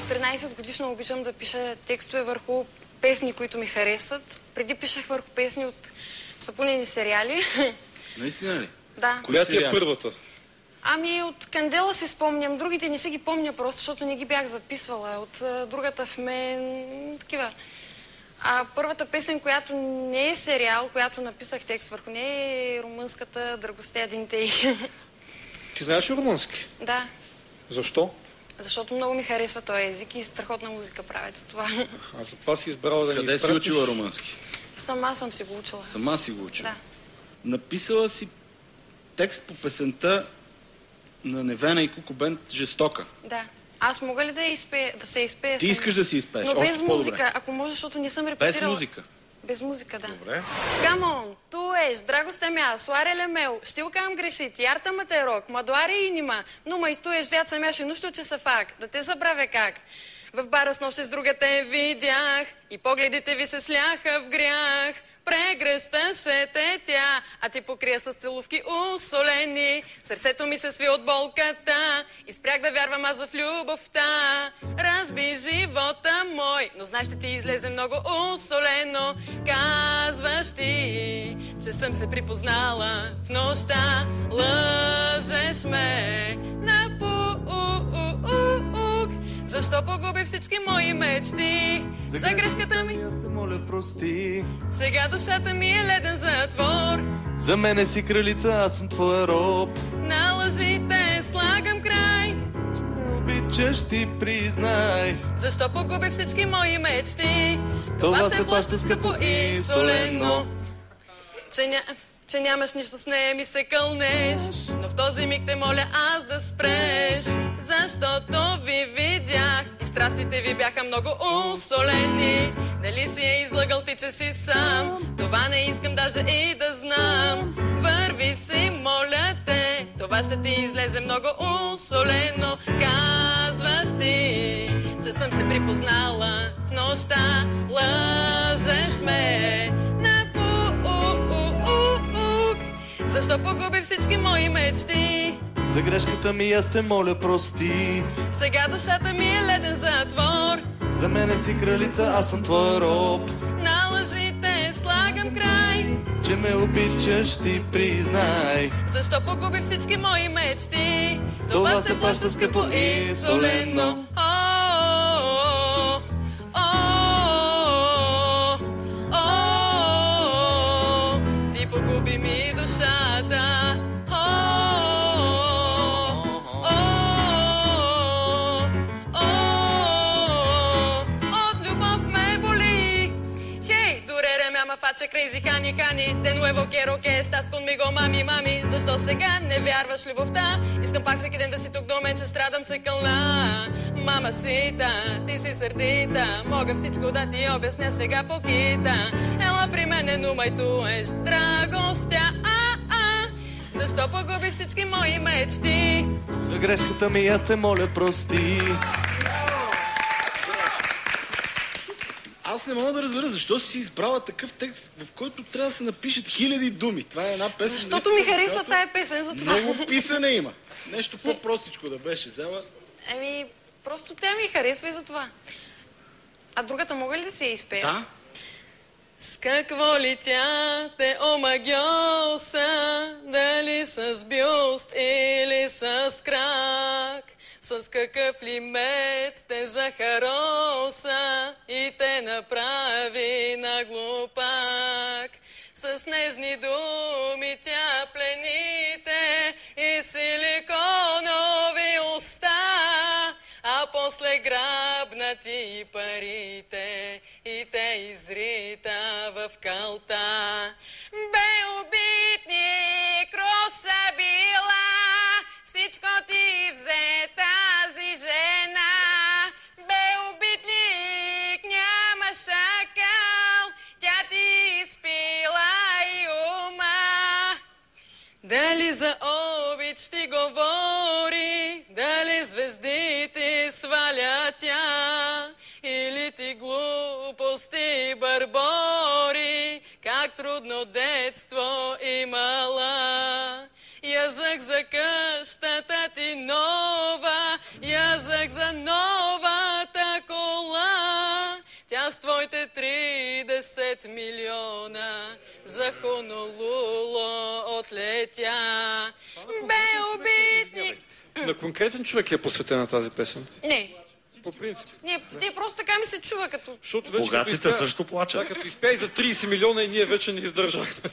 13 годишна обичам да пиша текстове върху песни, които ми харесват. Преди пишех върху песни от сапунени сериали. Наистина ли? Да. Коя ти е първата? Ами от Кандела си спомням, другите не си ги помня просто, защото не ги бях записвала. От другата в мен, такива. А първата песен, която не е сериал, която написах текст върху нея, е румънската "Драгостея Динтей". Ти знаеш ли румънски? Да. Защо? Защото много ми харесва този език и страхотна музика правят за това. А за това си избрала да ни Къде си учила румънски? Сама съм си го учила. Сама си го учила? Да. Написала си текст по песента на Невена и Куко Бенд "Жестока". Да. Аз мога ли да се изпея? Ти искаш да си изпееш? Но без Още по-добре. музика, ако може, защото не съм репетирала. Без музика? Без музика, да. Добре. Камон, tu ești, dragostea mea, soarele meu, știu că am greșit, iartă-mă te rog, mă doare inima, numai tu ești viața mea și nu știu ce să fac, да те забравя как. В бара с нощи с друга те видях и погледите ви се сляха в грях. Прегръщаше те тя, а ти покрия с целувки усолени. Сърцето ми се сви от болката и спрях да вярвам аз в любовта. Разби живота мой, но знаеш, ще ти излезе много усолено. Казваш ти, че съм се припознала в нощта. Лъжеш ме на пук. Защо погубих всички мои мечти? За грешката ми аз те моля прости. сега душата ми е леден затвор. За мене си кралица, аз съм твоя роб. На лъжите слагам край. Че ме обичаш, ти признай. Защо погубих всички мои мечти? Това се плаща скъпо и солено. Че нямаш нищо с нея, ми се кълнеш. Но в този миг те моля аз да спреш. Защото ви видях и страстите ви бяха много усолени. Дали си е излъгал ти, че си сам? Това не искам даже и да знам. Върви си, моля те, това ще ти излезе много усолено. Казваш ти, че съм се припознала в нощта. Лъжеш ме на пук. Защо погубих всички мои мечти? За грешката ми аз те моля прости. Сега душата ми е леден затвор. За мене си кралица, аз съм твоя роб. На лъжите слагам край. Че ме обичаш, ти признай. Защо погубих всички мои мечти? Това се плаща скъпо и солено. Ти погуби ми душата. От любов ме боли. Хей, durere mea mă face crazy, hani, hani. De nuevo quiero que estás conmigo, mami, mami. Защо сега не вярваш в любовта? Искам пак всеки ден да си тук до мен, че страдам се кълна. Мама сита, ти си сърдита. Мога всичко да ти обясня сега покита. Ела при мене, numai tu ești dragostea. Защо погуби всички мои мечти? За грешката ми аз те моля прости. Аз не мога да разбера защо си избрала такъв текст, в който трябва да се напишат хиляди думи. Това е една песен. Защото ми харесва тая песен, за това. Много писане има. Нещо по-простичко да беше взела. Еми, просто тя ми харесва и за това. А другата мога ли да си я изпея? Да. С какво ли тя те омагьоса, дали с бюст или с крак? С какъв ли мед те захароса и те направи на глупак? С нежни думи тя плените и силиконови уста, а после грабна ти парите и те изрита в калта. Бе убитник, роса била, всичко ти взе тази жена. Бе убитник, няма шакал, тя ти изпила и ума. Дали за обич ти говори, дали звездите сваля тя, или ти глупости бърбори, как трудно детство имала. Язък за къщата ти нова, язък за новата милиона за Хонолулу отлетя. Бе убитник. На конкретен човек ли е посветена тази песен? Не, По принцип. не, просто така ми се чува като... Защото вече Богатите като изпя- също плачат. Да, като изпя и за 30 милиона и ние вече не издържахме.